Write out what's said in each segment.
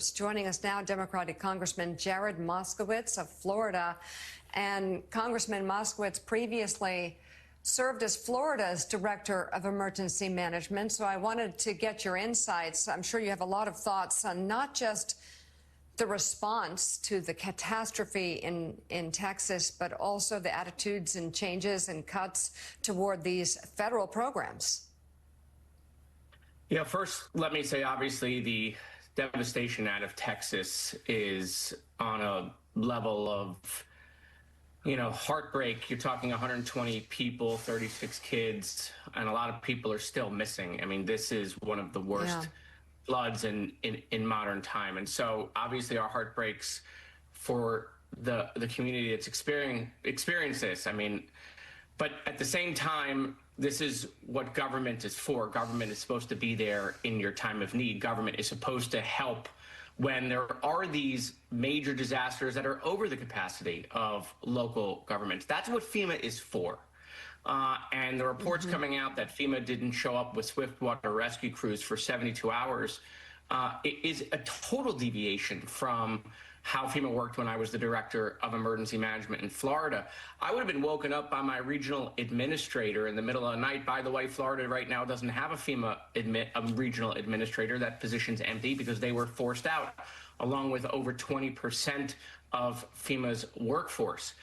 groups. Joining us now, Democratic Congressman Jared Moskowitz of Florida. And Congressman Moskowitz previously served as Florida's Director of Emergency Management. So I wanted to get your insights. I'm sure you have a lot of thoughts on not just the response to the catastrophe in Texas, but also the attitudes and changes and cuts toward these federal programs. Yeah, first, let me say, obviously, the devastation out of Texas is on a level of, heartbreak. You're talking 120 people, 36 kids, and a lot of people are still missing. I mean, this is one of the worst floods in modern time. And so obviously our heart breaks for the community that's experienced this. I mean, but at the same time, this is what government is for. Government is supposed to be there in your time of need. Government is supposed to help when there are these major disasters that are over the capacity of local governments. That's what FEMA is for. And the reports coming out that FEMA didn't show up with swiftwater rescue crews for 72 hours is a total deviation from how FEMA worked when I was the Director of Emergency Management in Florida. I would have been woken up by my regional administrator in the middle of the night. By the way, Florida right now doesn't have a regional administrator. That position's empty because they were forced out, along with over 20% of FEMA's workforce.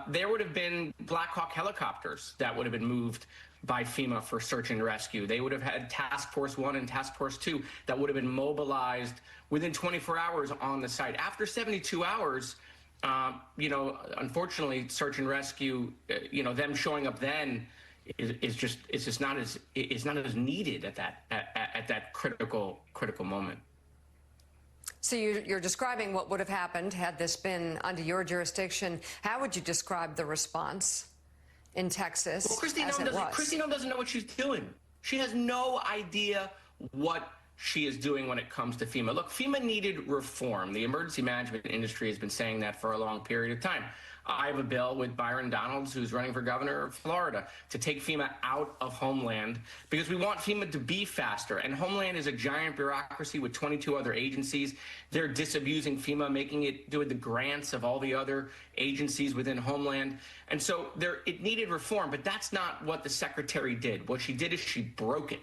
There would have been Black Hawk helicopters that would have been moved by FEMA for search and rescue. They would have had Task Force 1 and Task Force 2 that would have been mobilized within 24 hours on the site. After 72 hours, unfortunately, search and rescue, them showing up then is not as needed at that critical moment. So you're describing what would have happened had this been under your jurisdiction. How would you describe the response in Texas? Well, Kristi Noem doesn't know what she's doing. She has no idea what she is doing when it comes to FEMA. Look, FEMA needed reform. The emergency management industry has been saying that for a long period of time. I have a bill with Byron Donalds, who's running for governor of Florida, to take FEMA out of Homeland because we want FEMA to be faster. And Homeland is a giant bureaucracy with 22 other agencies. They're disabusing FEMA, making it do the grants of all the other agencies within Homeland. And so it needed reform, but that's not what the secretary did. What she did is she broke it.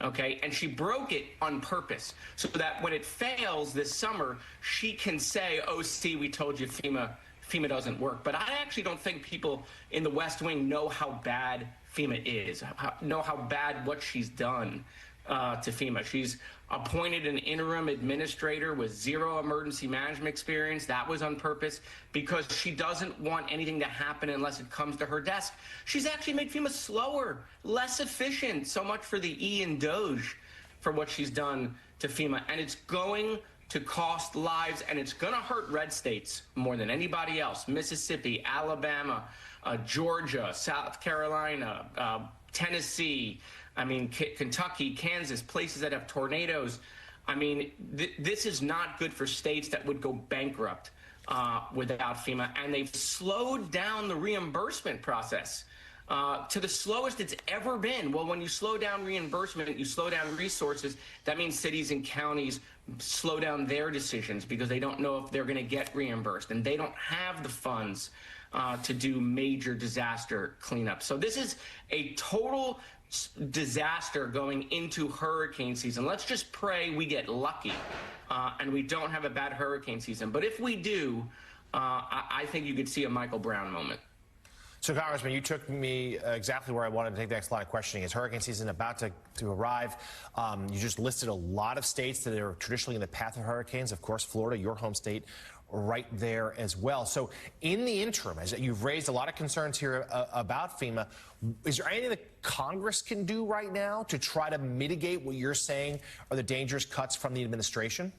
Okay, and she broke it on purpose so that when it fails this summer, she can say, oh, see, we told you FEMA doesn't work. But I actually don't think people in the West Wing know how bad FEMA is, know how bad what she's done to FEMA. She's appointed an interim administrator with zero emergency management experience. That was on purpose because she doesn't want anything to happen unless it comes to her desk. She's actually made FEMA slower, less efficient. So much for the E and Doge for what she's done to FEMA. And it's going to cost lives, and it's going to hurt red states more than anybody else. Mississippi, Alabama, Georgia, South Carolina, Tennessee, Kentucky, Kansas, places that have tornadoes. This is not good for states that would go bankrupt without FEMA, and they've slowed down the reimbursement process to the slowest it's ever been. Well, when you slow down reimbursement, you slow down resources. That means cities and counties slow down their decisions because they don't know if they're going to get reimbursed, and they don't have the funds to do major disaster cleanup. So this is a total disaster going into hurricane season. Let's just pray we get lucky and we don't have a bad hurricane season. But if we do, I think you could see a Michael Brown moment. So, Congressman, you took me exactly where I wanted to take the next line of questioning. Is hurricane season about to arrive? You just listed a lot of states that are traditionally in the path of hurricanes. Of course, Florida, your home state, right there as well. So in the interim, as you've raised a lot of concerns here about FEMA, is there anything that Congress can do right now to try to mitigate what you're saying are the dangerous cuts from the administration?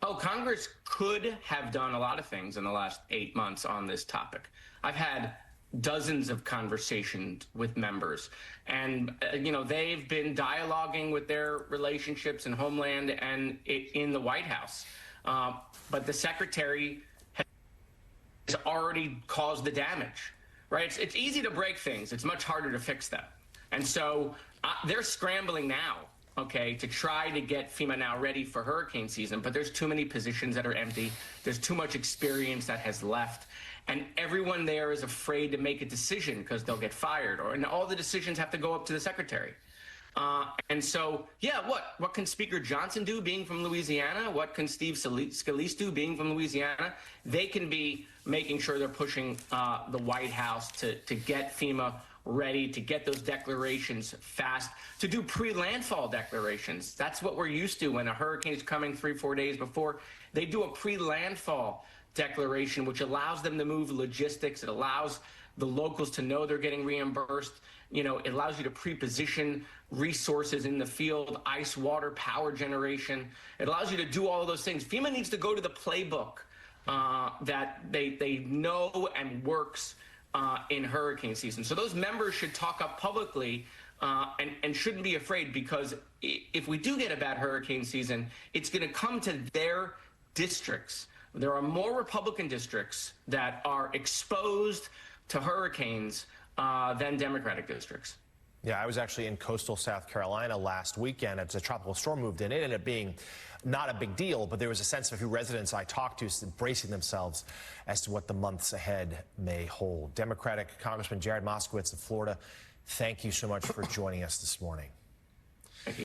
Oh, Congress could have done a lot of things in the last 8 months on this topic. I've had dozens of conversations with members, and they've been dialoguing with their relationships in Homeland and in the White House. But the secretary has already caused the damage, right? It's easy to break things. It's much harder to fix them. And so they're scrambling now okay, to try to get FEMA now ready for hurricane season, but there's too many positions that are empty. There's too much experience that has left. And everyone there is afraid to make a decision because they'll get fired, and all the decisions have to go up to the secretary. And so, yeah, what can Speaker Johnson do being from Louisiana? What can Steve Scalise do being from Louisiana? They can be making sure they're pushing the White House to get FEMA ready, to get those declarations fast, to do pre-landfall declarations. That's what we're used to when a hurricane is coming 3-4 days before. They do a pre-landfall declaration, which allows them to move logistics. It allows the locals to know they're getting reimbursed. You know, it allows you to pre-position resources in the field, ice, water, power generation. It allows you to do all of those things. FEMA needs to go to the playbook that they know and works in hurricane season. So those members should talk up publicly and shouldn't be afraid, because if we do get a bad hurricane season, it's going to come to their districts. There are more Republican districts that are exposed to hurricanes than Democratic districts. Yeah, I was actually in coastal South Carolina last weekend as a tropical storm moved in. It ended up being not a big deal, but there was a sense of a few residents I talked to bracing themselves as to what the months ahead may hold. Democratic Congressman Jared Moskowitz of Florida, thank you so much for joining us this morning.